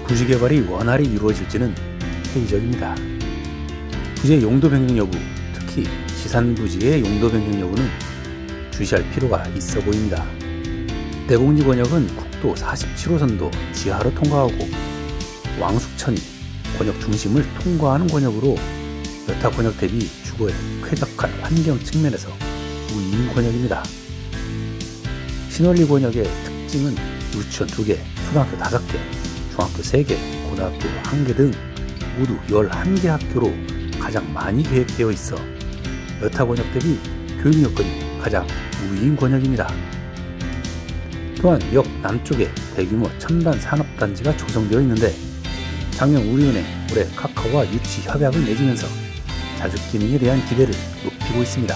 부지 개발이 원활히 이루어질지는 회의적입니다. 부지의 용도 변경 여부, 특히 지산부지의 용도 변경 여부는 주시할 필요가 있어 보입니다. 내곡리 권역은 국도 47호선도 지하로 통과하고 왕숙천이 권역 중심을 통과하는 권역으로 여타 권역 대비 주거에 쾌적한 환경 측면에서 우위인 권역입니다. 신월리 권역의 특징은 유치원 2개, 초등학교 5개, 중학교 3개, 고등학교 1개 등 모두 11개 학교로 가장 많이 계획되어 있어 여타 권역 대비 교육 여건이 가장 우위인 권역입니다. 또한 역 남쪽에 대규모 첨단 산업단지가 조성되어 있는데 작년 우리은행 올해 카카오와 유치 협약을 맺으면서 자주 기능에 대한 기대를 높이고 있습니다.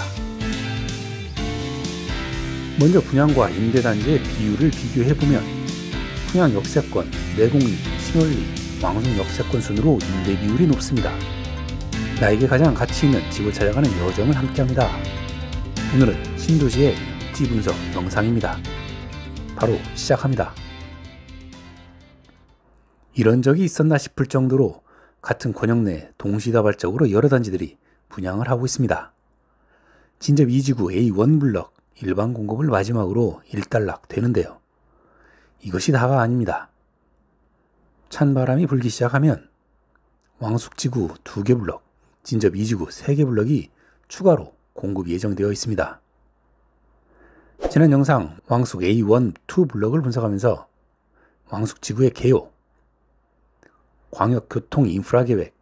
먼저 분양과 임대단지의 비율을 비교해보면 분양 역세권, 내곡리, 신월리, 왕숙 역세권 순으로 임대 비율이 높습니다. 나에게 가장 가치 있는 집을 찾아가는 여정을 함께합니다. 오늘은 신도시의 입지 분석 영상입니다. 바로 시작합니다. 이런 적이 있었나 싶을 정도로 같은 권역 내 동시다발적으로 여러 단지들이 분양을 하고 있습니다. 진접 2지구 A1 블럭 일반 공급을 마지막으로 일단락 되는데요. 이것이 다가 아닙니다. 찬바람이 불기 시작하면 왕숙지구 2개 블럭, 진접 2지구 3개 블럭이 추가로 공급 예정되어 있습니다. 지난 영상 왕숙 A1, 2 블럭을 분석하면서 왕숙지구의 개요, 광역교통 인프라 계획,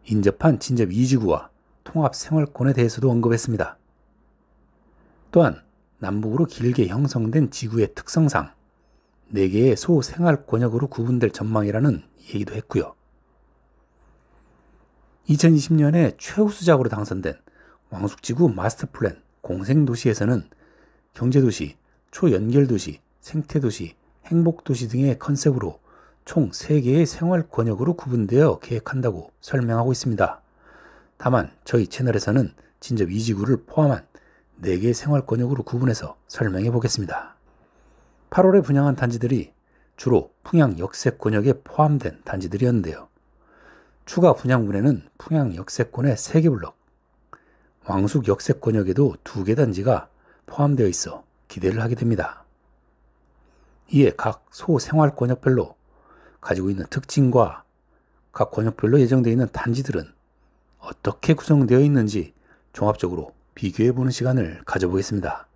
인접한 진접 2지구와 통합생활권에 대해서도 언급했습니다. 또한 남북으로 길게 형성된 지구의 특성상 4개의 소생활권역으로 구분될 전망이라는 얘기도 했고요. 2020년에 최우수작으로 당선된 왕숙지구 마스터플랜 공생도시에서는 경제도시, 초연결도시, 생태도시, 행복도시 등의 컨셉으로 총 3개의 생활권역으로 구분되어 계획한다고 설명하고 있습니다. 다만 저희 채널에서는 진접 2지구를 포함한 4개의 생활권역으로 구분해서 설명해 보겠습니다. 8월에 분양한 단지들이 주로 풍양 역세권역에 포함된 단지들이었는데요. 추가 분양분에는 풍양 역세권의 3개 블럭, 왕숙 역세권역에도 2개 단지가 포함되어 있어 기대를 하게 됩니다. 이에 각 소생활권역별로 가지고 있는 특징과 각 권역별로 예정되어 있는 단지들은 어떻게 구성되어 있는지 종합적으로 비교해보는 시간을 가져보겠습니다.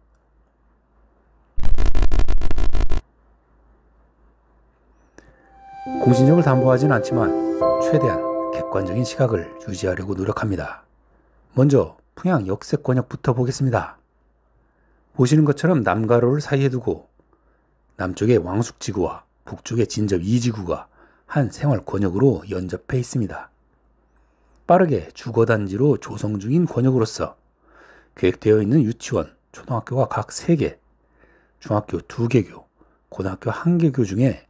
공신력을 담보하진 않지만 최대한 객관적인 시각을 유지하려고 노력합니다. 먼저 풍양 역세권역부터 보겠습니다. 보시는 것처럼 남가로를 사이에 두고 남쪽의 왕숙지구와 북쪽의 진접 2지구가 한 생활권역으로 연접해 있습니다. 빠르게 주거단지로 조성 중인 권역으로서 계획되어 있는 유치원, 초등학교가 각 3개, 중학교 2개교, 고등학교 1개교 중에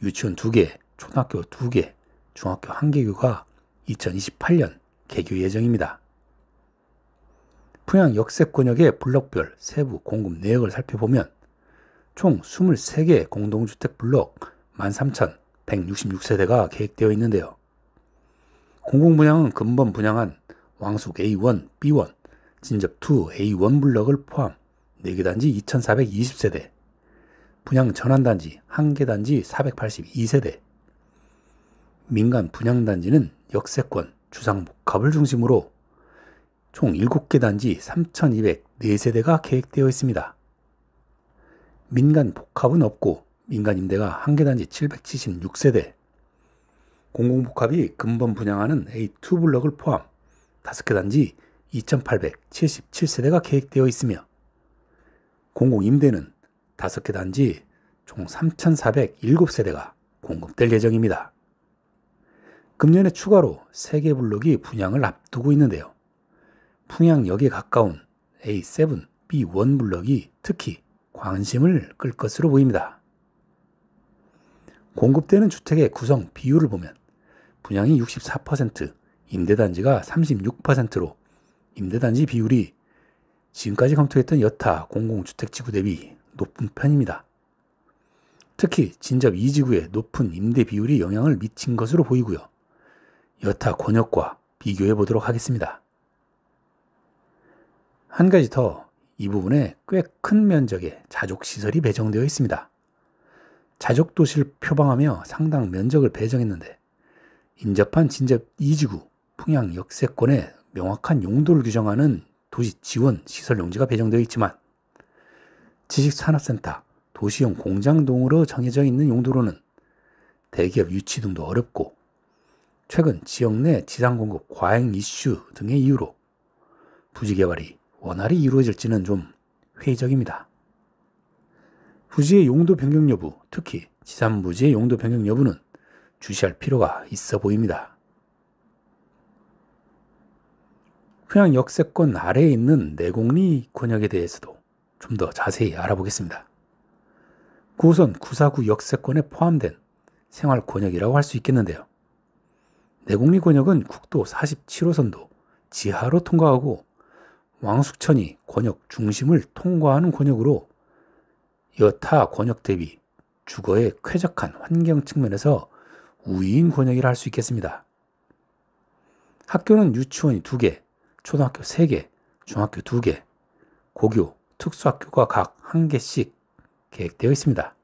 유치원 2개, 초등학교 2개, 중학교 1개교가 2028년 개교 예정입니다. 풍양 역세권역의 블럭별 세부 공급 내역을 살펴보면 총 23개 공동주택 블럭 13,166세대가 계획되어 있는데요. 공공분양은 근본 분양한 왕숙 A1, B1, 진접 2 A1 블럭을 포함 4개 단지 2,420세대, 분양 전환단지 1개 단지 482세대, 민간 분양단지는 역세권, 주상복합을 중심으로 총 7개 단지 3,204세대가 계획되어 있습니다. 민간 복합은 없고 민간 임대가 1개 단지 776세대, 공공복합이 근본 분양하는 A2 블럭을 포함 5개 단지 2,877세대가 계획되어 있으며 공공임대는 5개 단지 총 3,407세대가 공급될 예정입니다. 금년에 추가로 3개 블록이 분양을 앞두고 있는데요. 풍양역에 가까운 A7, B1 블럭이 특히 관심을 끌 것으로 보입니다. 공급되는 주택의 구성 비율을 보면 분양이 64%, 임대단지가 36%로 임대단지 비율이 지금까지 검토했던 여타 공공주택지구 대비 높은 편입니다. 특히 진접 2지구의 높은 임대 비율이 영향을 미친 것으로 보이고요. 여타 권역과 비교해 보도록 하겠습니다. 한 가지 더, 이 부분에 꽤 큰 면적의 자족시설이 배정되어 있습니다. 자족도시를 표방하며 상당 면적을 배정했는데 인접한 진접 2지구 풍양 역세권에 명확한 용도를 규정하는 도시 지원 시설 용지가 배정되어 있지만 지식산업센터, 도시형 공장 등으로 정해져 있는 용도로는 대기업 유치 등도 어렵고 최근 지역 내 지상 공급 과잉 이슈 등의 이유로 부지 개발이 원활히 이루어질지는 좀 회의적입니다. 부지의 용도 변경 여부, 특히 지산부지의 용도 변경 여부는 주시할 필요가 있어 보입니다. 평양 역세권 아래에 있는 내곡리 권역에 대해서도 좀 더 자세히 알아보겠습니다. 9호선 949 역세권에 포함된 생활 권역이라고 할 수 있겠는데요. 내곡리 권역은 국도 47호선도 지하로 통과하고 왕숙천이 권역 중심을 통과하는 권역으로 여타 권역 대비 주거에 쾌적한 환경 측면에서 우위인 권역이라 할 수 있겠습니다. 학교는 유치원이 2개, 초등학교 3개, 중학교 2개, 고교, 특수학교가 각 1개씩 계획되어 있습니다.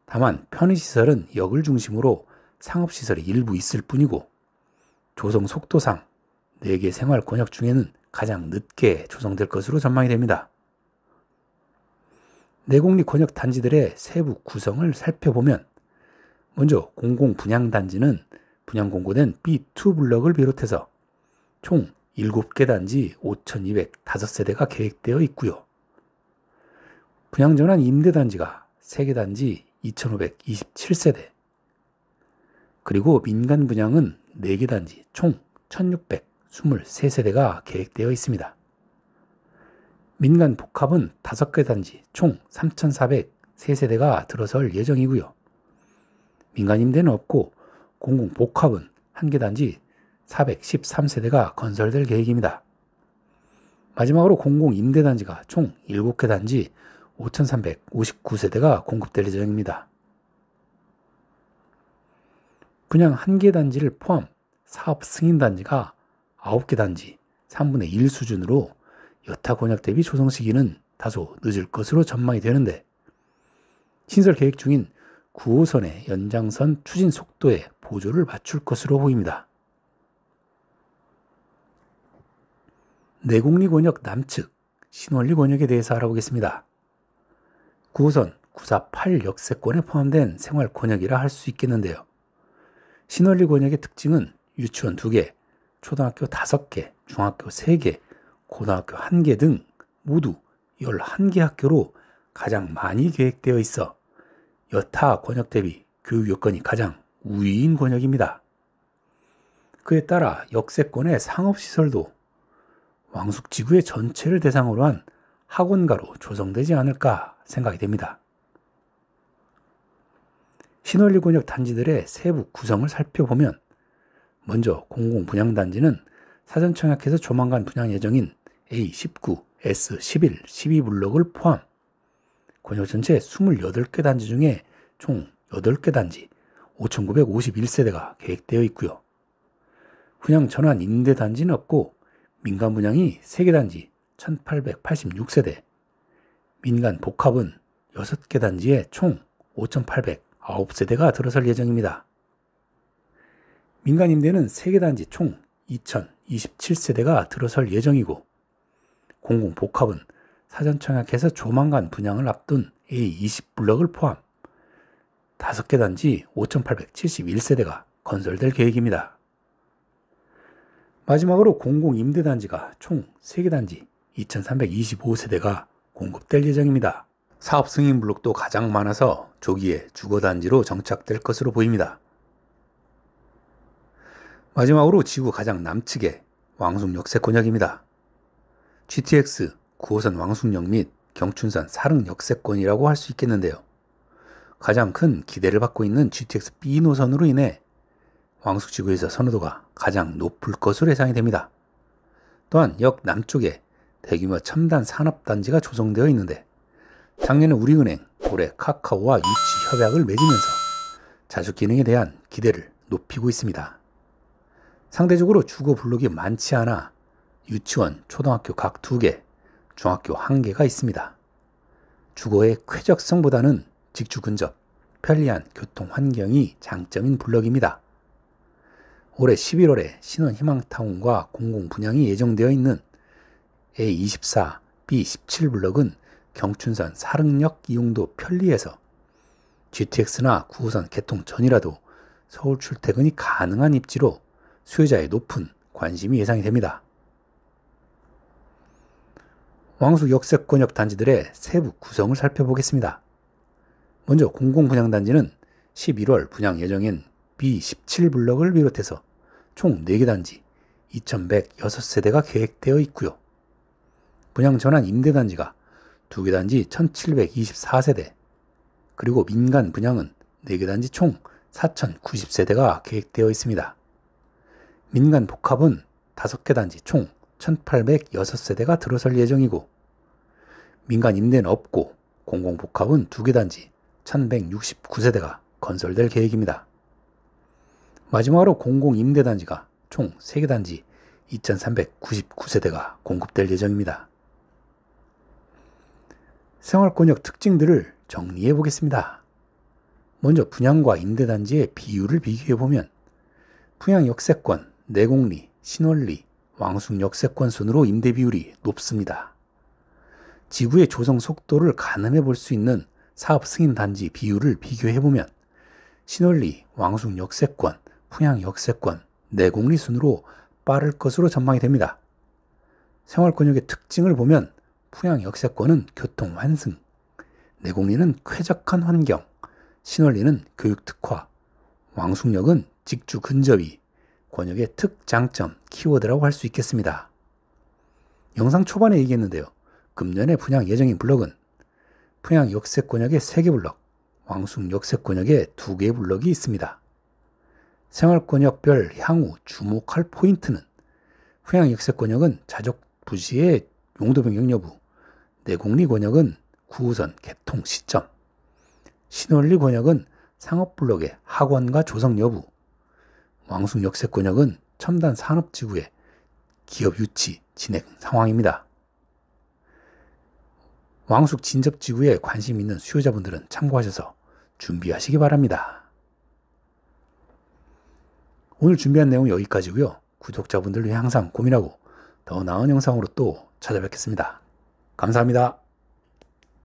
다만 편의시설은 역을 중심으로 상업시설이 일부 있을 뿐이고 조성 속도상 4개 생활 권역 중에는 가장 늦게 조성될 것으로 전망이 됩니다. 내곡리 권역 단지들의 세부 구성을 살펴보면 먼저 공공분양단지는 분양 공고된 B2 블럭을 비롯해서 총 7개 단지 5,205세대가 계획되어 있고요. 분양전환 임대단지가 3개 단지 2,527세대, 그리고 민간 분양은 4개 단지 총 1,623세대가 계획되어 있습니다. 민간 복합은 5개 단지 총 3,403세대가 들어설 예정이고요. 민간 임대는 없고 공공 복합은 1개 단지 413세대가 건설될 계획입니다. 마지막으로 공공 임대단지가 총 7개 단지 5,359세대가 공급될 예정입니다. 분양 1개 단지를 포함 사업 승인 단지가 9개 단지 3분의 1 수준으로 여타 권역 대비 조성 시기는 다소 늦을 것으로 전망이 되는데 신설 계획 중인 9호선의 연장선 추진 속도에 보조를 맞출 것으로 보입니다. 내곡리 권역 남측 신월리 권역에 대해서 알아보겠습니다. 9호선 948 역세권에 포함된 생활 권역이라 할 수 있겠는데요. 신월리 권역의 특징은 유치원 2개, 초등학교 5개, 중학교 3개, 고등학교 1개 등 모두 11개 학교로 가장 많이 계획되어 있어 여타 권역 대비 교육 여건이 가장 우위인 권역입니다. 그에 따라 역세권의 상업시설도 왕숙지구의 전체를 대상으로 한 학원가로 조성되지 않을까 생각이 됩니다. 신월리 권역 단지들의 세부 구성을 살펴보면 먼저 공공분양단지는 사전청약해서 조만간 분양 예정인 A19, S11, 12블록을 포함 권역 전체 28개 단지 중에 총 8개 단지 5,951세대가 계획되어 있고요. 분양 전환 임대 단지는 없고 민간 분양이 3개 단지 1,886세대, 민간 복합은 6개 단지에 총 5,809세대가 들어설 예정입니다. 민간 임대는 3개 단지 총 2,027세대가 들어설 예정이고 공공 복합은 사전 청약해서 조만간 분양을 앞둔 A20블럭을 포함 5개 단지 5,871세대가 건설될 계획입니다. 마지막으로 공공 임대단지가 총 3개 단지 2,325세대가 공급될 예정입니다. 사업 승인 블록도 가장 많아서 조기에 주거단지로 정착될 것으로 보입니다. 마지막으로 지구 가장 남측의 왕숙 역세권역입니다. GTX 9호선 왕숙역 및 경춘선 사릉 역세권이라고 할 수 있겠는데요. 가장 큰 기대를 받고 있는 GTX B 노선으로 인해 왕숙지구에서 선호도가 가장 높을 것으로 예상이 됩니다. 또한 역 남쪽에 대규모 첨단 산업단지가 조성되어 있는데 작년에 우리은행 올해 카카오와 유치 협약을 맺으면서 자주 기능에 대한 기대를 높이고 있습니다. 상대적으로 주거 블록이 많지 않아 유치원, 초등학교 각 2개, 중학교 1개가 있습니다. 주거의 쾌적성보다는 직주 근접, 편리한 교통 환경이 장점인 블록입니다. 올해 11월에 신원희망타운과 공공 분양이 예정되어 있는 A24, B17 블록은 경춘선 사릉역 이용도 편리해서 GTX나 9호선 개통 전이라도 서울 출퇴근이 가능한 입지로 수요자의 높은 관심이 예상이 됩니다. 왕숙 역세권역 단지들의 세부 구성을 살펴보겠습니다. 먼저 공공분양단지는 11월 분양 예정인 B17 블록을 비롯해서 총 4개 단지 2106세대가 계획되어 있고요. 분양 전환 임대단지가 2개 단지 1724세대, 그리고 민간 분양은 4개 단지 총 4090세대가 계획되어 있습니다. 민간 복합은 5개 단지 총 1806세대가 들어설 예정이고, 민간 임대는 없고 공공복합은 2개 단지 1169세대가 건설될 계획입니다. 마지막으로 공공임대단지가 총 3개 단지 2399세대가 공급될 예정입니다. 생활권역 특징들을 정리해 보겠습니다. 먼저 분양과 임대단지의 비율을 비교해보면 분양 역세권, 내공리, 신원리, 왕숙 역세권 순으로 임대 비율이 높습니다. 지구의 조성 속도를 가늠해 볼 수 있는 사업 승인 단지 비율을 비교해보면 신원리, 왕숙 역세권, 풍양 역세권, 내공리 순으로 빠를 것으로 전망이 됩니다. 생활권역의 특징을 보면 풍양 역세권은 교통 환승, 내공리는 쾌적한 환경, 신원리는 교육 특화, 왕숙역은 직주 근접이 권역의 특장점, 키워드라고 할 수 있겠습니다. 영상 초반에 얘기했는데요. 금년에 분양 예정인 블록은 풍양 역세권역에 3개 블록, 왕숙 역세권역에 2개의 블록이 있습니다. 생활권역별 향후 주목할 포인트는 풍양 역세권역은 자족 부지의 용도 변경 여부, 내공리 권역은 9호선 개통 시점, 신원리 권역은 상업블록의 학원과 조성 여부, 왕숙 역세권역은 첨단 산업지구의 기업 유치 진행 상황입니다. 왕숙 진접지구에 관심 있는 수요자분들은 참고하셔서 준비하시기 바랍니다. 오늘 준비한 내용은 여기까지고요. 구독자분들을 위해 항상 고민하고 더 나은 영상으로 또 찾아뵙겠습니다. 감사합니다.